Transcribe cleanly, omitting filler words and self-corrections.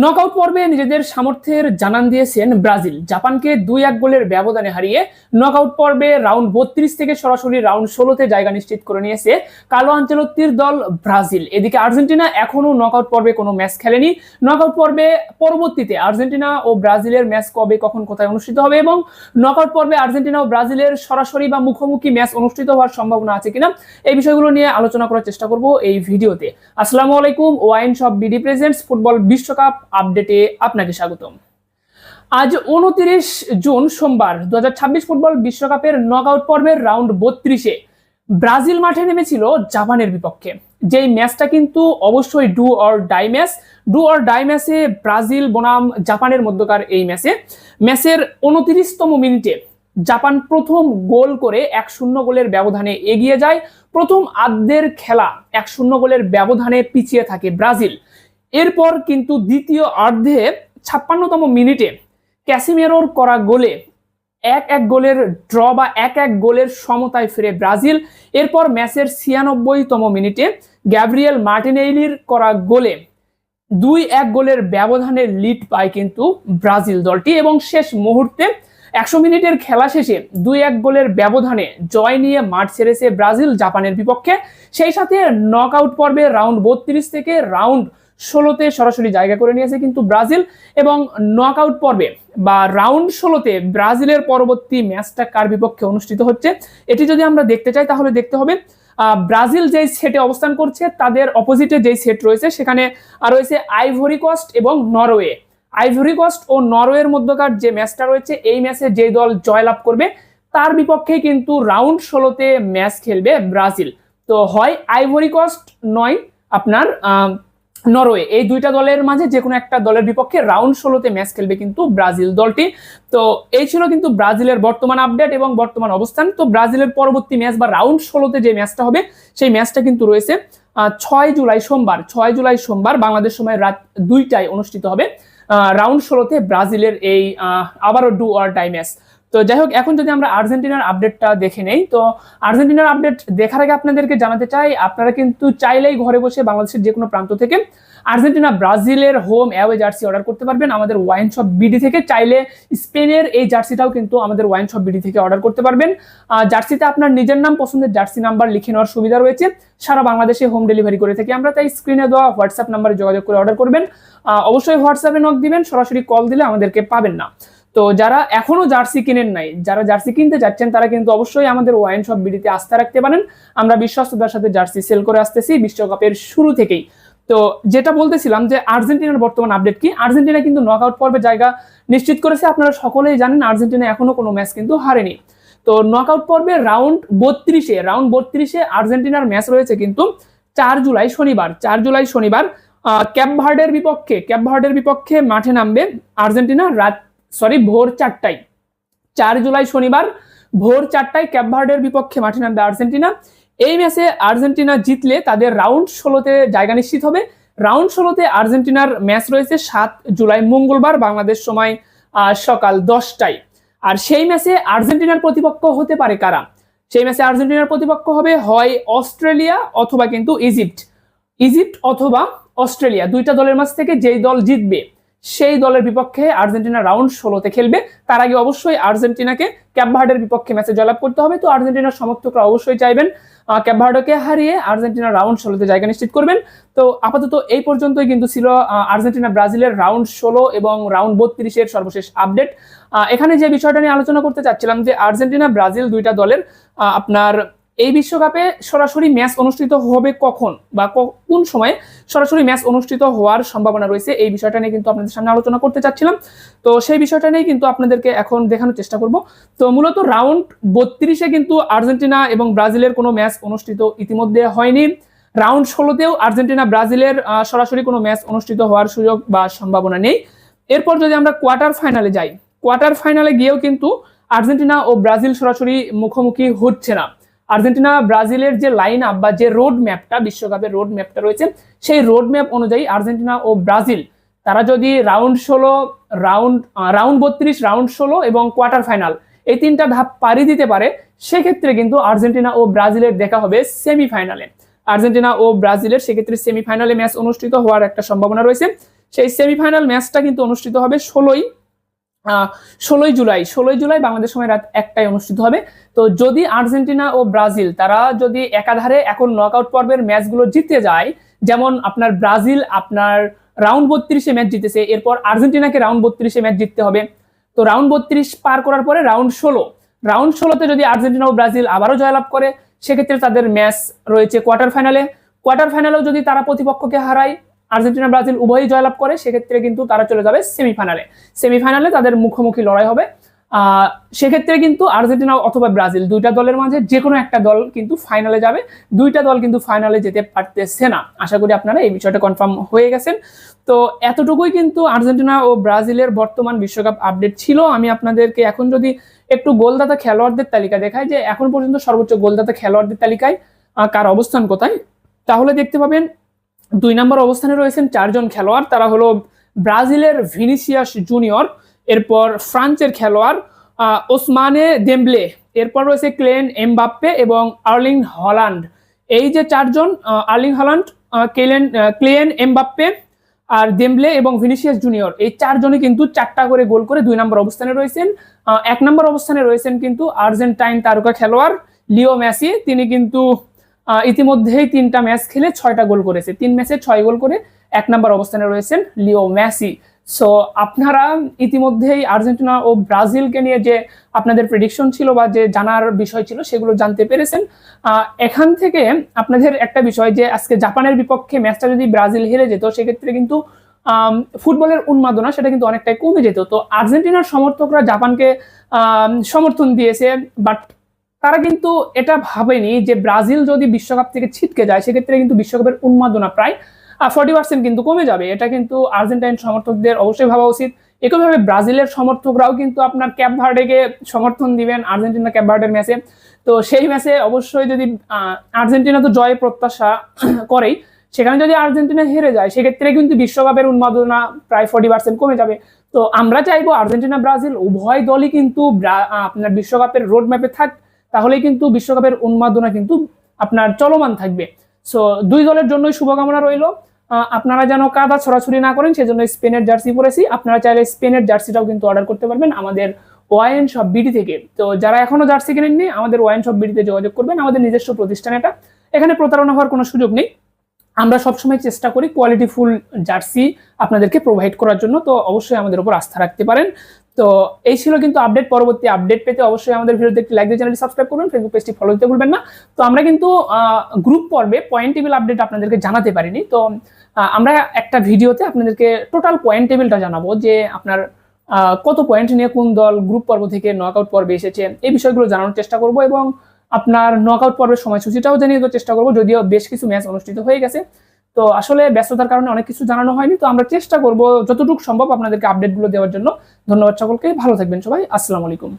Knockout পর্বে নিজেদের সামর্থ্যের জানান দিয়েছেন ব্রাজিল। জাপানকে 2-1 গোলের ব্যবধানে হারিয়ে নকআউট পর্বে রাউন্ড 32 থেকে সরাসরি রাউন্ড 16তে জায়গা নিশ্চিত করে নিয়েছে কার্লো আনচেলত্তির দল ব্রাজিল। এদিকে আর্জেন্টিনা এখনো নকআউট পর্বে কোনো ম্যাচ খেলেনি। নকআউট পর্বে পরবর্তীতে আর্জেন্টিনা ও ব্রাজিলের ম্যাচ কবে কখন কোথায় অনুষ্ঠিত হবে এবং নকআউট পর্বে আর্জেন্টিনা ও ব্রাজিলের সরাসরি বা মুখোমুখি ম্যাচ অনুষ্ঠিত হওয়ার সম্ভাবনা আছে কিনা এই বিষয়গুলো নিয়ে আলোচনা করার চেষ্টা করব এই ভিডিওতে। আসসালামু আলাইকুম, wine shop BD presents football বিশ্বকাপ আপডেটে আপনাকে স্বাগতম। আজ 29 জুন সোমবার 2026 ফুটবল বিশ্বকাপের নকআউট পর্বের রাউন্ড 32-এ ব্রাজিল মাঠে নেমেছিল জাপানের বিপক্ষে। যেই ম্যাচটা কিন্তু অবশ্যই ডু অর ডাই ম্যাচে ব্রাজিল বনাম জাপানের মধ্যকার এই ম্যাচের 29তম মিনিটে জাপান প্রথম গোল করে 1-0 গোলের ব্যবধানে এগিয়ে যায়। প্রথম আর্ধের খেলা 1-0 গোলের ব্যবধানে পিছিয়ে থাকে ব্রাজিল। এরপর কিন্তু দ্বিতীয় অর্ধে 56তম মিনিটে ক্যাসিমেরোর করা গোলে 1-1 গোলের ড্র বা 1-1 গোলের সমতায় ফিরে ব্রাজিল। এরপর ম্যাচের 96তম মিনিটে গ্যাব্রিয়েল মার্টিনেলির করা গোলে 2-1 গোলের ব্যবধানে লিড পায় কিন্তু ব্রাজিল দলটি এবং শেষ মুহূর্তে 100 মিনিটের খেলা শেষে 2-1 গোলের ব্যবধানে জয় নিয়ে মাঠ ছেড়েছে ব্রাজিল জাপানের বিপক্ষে। সেই সাথে নকআউট পর্বে রাউন্ড 32 থেকে রাউন্ড 16তে সরাসরি জায়গা করে নিয়েছে কিন্তু ব্রাজিল। এবং নকআউট পর্বে বা রাউন্ড 16তে ব্রাজিলের পরবর্তী ম্যাচটা কার বিপক্ষে অনুষ্ঠিত হচ্ছে এটি যদি আমরা দেখতে চাই তাহলে দেখতে হবে ব্রাজিল যেই সেটে অবস্থান করছে তাদের অপোজিটে যেই সেট রয়েছে সেখানে রয়েছে আইভরি কোস্ট এবং নরওয়ে। আইভরি কোস্ট ও নরওয়ের মধ্যকার যে ম্যাচটা রয়েছে এই ম্যাচে যে দল জয়লাভ করবে তার বিপক্ষে কিন্তু রাউন্ড 16তে ম্যাচ খেলবে ব্রাজিল। তো হয় আইভরি কোস্ট নয় আপনার নরওয়ে, এই দুইটা দলের মাঝে যে কোনো একটা দলের বিপক্ষে রাউন্ড 16তে ম্যাচ খেলবে কিন্তু ব্রাজিল দলটি। তো এই ছিল কিন্তু ব্রাজিলের বর্তমান আপডেট এবং বর্তমান অবস্থান। তো ব্রাজিলের পরবর্তী ম্যাচ বা রাউন্ড 16তে যে ম্যাচটা হবে সেই ম্যাচটা কিন্তু রয়েছে 6 জুলাই সোমবার বাংলাদেশ সময় রাত 2টায় অনুষ্ঠিত হবে রাউন্ড 16তে ব্রাজিলের এই আবারও ডু অর ডাই ম্যাচ। তো যাই হোক, এখন যদি আমরা আর্জেন্টিনার আপডেটটা দেখে নেই, তো আর্জেন্টিনার আপডেট দেখার আগে আপনাদেরকে জানাতে চাই আপনারা কিন্তু চাইলেই ঘরে বসে বাংলাদেশের যে কোনো প্রান্ত থেকে আর্জেন্টিনা ব্রাজিলের হোম অ্যাওয়ে জার্সি অর্ডার করতে পারবেন আমাদের ওয়াইন শপ বিডি থেকে। চাইলে স্পেনের এই জার্সিটাও কিন্তু আমাদের ওয়াইন শপ বিডি থেকে অর্ডার করতে পারবেন। জার্সিতে আপনার নিজের নাম, পছন্দের জার্সি নাম্বার লিখে নেওয়ার সুবিধা রয়েছে। সারা বাংলাদেশে হোম ডেলিভারি করে থাকি আমরা, তাই স্ক্রিনে দেওয়া হোয়াটসঅ্যাপ নাম্বারে যোগাযোগ করে অর্ডার করবেন। অবশ্যই হোয়াটসঅ্যাপে নক দিবেন, সরাসরি কল দিলে আমাদেরকে পাবেন না। তো যারা এখনো জার্সি কিনেন নাই, যারা জার্সি কিনতে যাচ্ছেন তারা কিন্তু অবশ্যই আমাদের ওয়াইন শপ বিডিতে আস্থা রাখতে পারেন। আমরা বিশ্বস্ততার সাথে জার্সি সেল করে আসতেছি বিশ্বকাপের শুরু থেকেই। তো যেটা বলতেছিলাম যে আর্জেন্টিনার বর্তমান আপডেট কি, আর্জেন্টিনা কিন্তু নকআউট পর্বে জায়গা নিশ্চিত করেছে। আপনারা সকলেই জানেন আর্জেন্টিনা এখনো কোনো ম্যাচ কিন্তু হারেনি। তো নকআউট পর্বে রাউন্ড 32-এ আর্জেন্টিনার ম্যাচ রয়েছে কিন্তু 4 জুলাই শনিবার ক্যাপ ভার্ডের বিপক্ষে মাঠে নামবে আর্জেন্টিনা ভোর 4টায়। 4 জুলাই শনিবার ভোর 4টায় ক্যাপ ভার্ডের বিপক্ষে মাঠে নামবে আর্জেন্টিনা। এই ম্যাচে আর্জেন্টিনা জিতলে তাদের রাউন্ড 16তে জায়গা নিশ্চিত হবে। রাউন্ড 16তে আর্জেন্টিনার ম্যাচ রয়েছে 7 জুলাই মঙ্গলবার বাংলাদেশ সময় সকাল 10টায়। আর সেই ম্যাচে আর্জেন্টিনার প্রতিপক্ষ হতে পারে কারা? সেই ম্যাচে আর্জেন্টিনার প্রতিপক্ষ হবে হয় অস্ট্রেলিয়া অথবা কিন্তু ইজিপ্ট অথবা অস্ট্রেলিয়া। দুইটা দলের মাঝ থেকে যেই দল জিতবে সেই দলের বিপক্ষে আর্জেন্টিনা রাউন্ড 16তে খেলবে। তার আগে অবশ্যই আর্জেন্টিনাকে ক্যাপ ভার্ডের বিপক্ষে ম্যাচে জয়লাভ করতে হবে। তো আর্জেন্টিনার সমর্থকরা অবশ্যই চাইবেন ক্যাপ ভার্ডকে হারিয়ে আর্জেন্টিনা রাউন্ড 16তে জায়গা নিশ্চিত করবেন। তো আপাতত এই পর্যন্তই কিন্তু ছিল আর্জেন্টিনা ব্রাজিলের রাউন্ড 16 এবং রাউন্ড 32-এর সর্বশেষ আপডেট। এখানে যে বিষয়টা নিয়ে আলোচনা করতে চাচ্ছিলাম যে আর্জেন্টিনা ব্রাজিল দুইটা দলের আপনার এই বিশ্বকাপে সরাসরি ম্যাচ অনুষ্ঠিত হবে কখন বা কোন সময়ে সরাসরি ম্যাচ অনুষ্ঠিত হওয়ার সম্ভাবনা রয়েছে এই বিষয়টা নিয়ে কিন্তু আপনাদের সামনে আলোচনা করতে চাচ্ছিলাম। তো সেই বিষয়টা নিয়ে কিন্তু আপনাদেরকে এখন দেখানোর চেষ্টা করব। তো মূলত রাউন্ড 32-এ কিন্তু আর্জেন্টিনা এবং ব্রাজিলের কোনো ম্যাচ অনুষ্ঠিত ইতিমধ্যে হয়নি। রাউন্ড 16তেও আর্জেন্টিনা ব্রাজিলের সরাসরি কোনো ম্যাচ অনুষ্ঠিত হওয়ার সুযোগ বা সম্ভাবনা নেই। এরপর যদি আমরা কোয়ার্টার ফাইনালে গিয়েও কিন্তু আর্জেন্টিনা ও ব্রাজিল সরাসরি মুখোমুখি হচ্ছে না। আর্জেন্টিনা ব্রাজিলের যে লাইন আপ বা যে রোড ম্যাপটা, বিশ্বকাপের রোড ম্যাপটা রয়েছে সেই রোড ম্যাপ অনুযায়ী আর্জেন্টিনা ও ব্রাজিল তারা যদি রাউন্ড 32, রাউন্ড 16 এবং কোয়ার্টার ফাইনাল এই তিনটা ধাপ পাড়ি দিতে পারে সেক্ষেত্রে কিন্তু আর্জেন্টিনা ও ব্রাজিলের দেখা হবে সেমিফাইনালে। আর্জেন্টিনা ও ব্রাজিলের সেক্ষেত্রে সেমিফাইনালে ম্যাচ অনুষ্ঠিত হওয়ার একটা সম্ভাবনা রয়েছে। সেই সেমিফাইনাল ম্যাচটা কিন্তু অনুষ্ঠিত হবে 16ই জুলাই বাংলাদেশ সময় রাত 1টায় অনুষ্ঠিত হবে। তো যদি আর্জেন্টিনা ও ব্রাজিল তারা যদি একাধারে এখন নকআউট পর্বের ম্যাচগুলো জিতে যায়, যেমন আপনার ব্রাজিল আপনার রাউন্ড 32-এ ম্যাচ জিতেছে, এরপর আর্জেন্টিনাকে রাউন্ড 32-এ ম্যাচ জিততে হবে। তো রাউন্ড 32 পার করার পরে রাউন্ড 16তে যদি আর্জেন্টিনা ও ব্রাজিল আবারও জয়লাভ করে, সেক্ষেত্রে তাদের ম্যাচ রয়েছে কোয়ার্টার ফাইনালেও যদি তারা প্রতিপক্ষকে হারায়, আর্জেন্টিনা ব্রাজিল উভয়ই জয়লাভ করে, সেক্ষেত্রে কিন্তু তারা চলে যাবে সেমিফাইনালে তাদের মুখোমুখি লড়াই হবে। সেক্ষেত্রে কিন্তু আর্জেন্টিনা অথবা ব্রাজিল দুইটা দলের মাঝে যে কোনো একটা দল কিন্তু ফাইনালে যাবে, দুইটা দল কিন্তু ফাইনালে যেতে পারতেছে না। আশা করি আপনারা এই বিষয়টা কনফার্ম হয়ে গেছেন। তো এতটুকুই কিন্তু আর্জেন্টিনা ও ব্রাজিলের বর্তমান বিশ্বকাপ আপডেট ছিল। আমি আপনাদেরকে এখন যদি একটু গোলদাতা খেলোয়াড়দের তালিকা দেখাই, যে এখন পর্যন্ত সর্বোচ্চ গোলদাতা খেলোয়াড়দের তালিকায় কার অবস্থান কোথায়, তাহলে দেখতে পাবেন 2 নম্বর অবস্থানে রয়েছেন 4 জন খেলোয়াড়। তারা হলো ব্রাজিলের ভিনিসিয়াস জুনিয়র, এরপর ফ্রান্সের খেলোয়াড় ওসমানে দেমব্লে, এরপর রয়েছে ক্লিয়ান এমবাপ্পে এবং আর্লিং হল্যান্ড। এই যে 4 জন, আর্লিং হল্যান্ড, ক্লিয়ান এমবাপ্পে আর দেমব্লে এবং ভিনিসিয়াস জুনিয়র, এই 4 জনই কিন্তু 4টা করে গোল করে 2 নম্বর অবস্থানে রয়েছেন। 1 নম্বর অবস্থানে রয়েছেন কিন্তু আর্জেন্টাইন তারকা খেলোয়াড় লিও মেসি। তিনি কিন্তু ইতিমধ্যেই 3টা ম্যাচ খেলে 6টা গোল করেছে, 3 ম্যাচে 6 গোল করে 1 নম্বর অবস্থানে রয়েছেন লিও মেসি। সো আপনারা ইতিমধ্যেই আর্জেন্টিনা ও ব্রাজিলকে নিয়ে যে আপনাদের প্রেডিকশন ছিল বা যে জানার বিষয় ছিল সেগুলো জানতে পেরেছেন। এখান থেকে আপনাদের একটা বিষয়, যে আজকে জাপানের বিপক্ষে ম্যাচটা যদি ব্রাজিল হেরে যেত, সেক্ষেত্রে কিন্তু ফুটবলের উন্মাদনা সেটা কিন্তু অনেকটাই কমে যেত। তো আর্জেন্টিনার সমর্থকরা জাপানকে সমর্থন দিয়েছে, বাট তারা কিন্তু এটা ভাবেনি যে ব্রাজিল যদি বিশ্বকাপ থেকে ছিটকে যায়, সেক্ষেত্রে কিন্তু বিশ্বকাপের উন্মাদনা প্রায় 40% কিন্তু কমে যাবে। এটা কিন্তু আর্জেন্টাইন সমর্থকদের অবশ্যই ভাবা উচিত। একইভাবে ব্রাজিলের সমর্থকরাও কিন্তু আপনার ক্যাপ ভার্ডেকে সমর্থন দিবেন আর্জেন্টিনা ক্যাপ ভার্ডের ম্যাচে। তো সেই ম্যাচে অবশ্যই যদি আর্জেন্টিনা তো জয় প্রত্যাশা করেই, সেখানে যদি আর্জেন্টিনা হেরে যায়, সেক্ষেত্রে কিন্তু বিশ্বকাপের উন্মাদনা প্রায় 40% কমে যাবে। তো আমরা চাইবো আর্জেন্টিনা ব্রাজিল উভয় দলই কিন্তু আপনার বিশ্বকাপের রোড ম্যাপে থাক, তাহলেই কিন্তু বিশ্বকাপের উন্মাদনা কিন্তু আপনার চলমান থাকবে। সো 2 দলের জন্যই শুভকামনা রইল। আপনারা যেন কাদা ছড়াছড়ি না করেন, সেজন্য স্পেনের জার্সি পরেছি। আপনারা চাইলে স্পেনের জার্সিটাও কিন্তু অর্ডার করতে পারবেন আমাদের ওয়াইন শপ বিডি থেকে। তো যারা এখনো জার্সি কিনেননি, আমাদের ওয়াইন শপ বিডিতে যোগাযোগ করবেন। আমাদের নিজস্ব প্রতিষ্ঠান এটা, এখানে প্রতারণা হওয়ার কোনো সুযোগ নেই। আমরা সবসময় চেষ্টা করি কোয়ালিটিফুল জার্সি আপনাদেরকে প্রোভাইড করার জন্য। তো অবশ্যই আমাদের উপর আস্থা রাখতে পারেন। তো এই ছিল কিন্তু আপডেট। পরবর্তী আপডেট পেতে অবশ্যই আমাদের ভিডিওতে একটি লাইক দিয়ে চ্যানেলটি সাবস্ক্রাইব করবেন, ফেসবুক পেজটি ফলো দিতে ভুলবেন না। তো আমরা কিন্তু গ্রুপ পর্বে পয়েন্ট টেবিল আপডেট আপনাদেরকে জানাতে পারিনি। তো আমরা একটা ভিডিওতে আপনাদেরকে টোটাল পয়েন্ট টেবিলটা জানাবো, যে আপনার কত পয়েন্ট নিয়ে কোন দল গ্রুপ পর্ব থেকে নকআউট পর্বে এসেছে, এই বিষয়গুলো জানানোর চেষ্টা করব এবং আপনার নকআউট পর্বের সময়সূচিটাও জানিয়ে দেওয়ার চেষ্টা করব। যদিও বেশ কিছু ম্যাচ অনুষ্ঠিত হয়ে গেছে, তো আসলে ব্যস্ততার কারণে অনেক কিছু জানানো হয়নি। তো আমরা চেষ্টা করব যতটুকু সম্ভব আপনাদেরকে আপডেটগুলো দেওয়ার জন্য। ধন্যবাদ সকলকে, ভালো থাকবেন সবাই, আসসালামু আলাইকুম।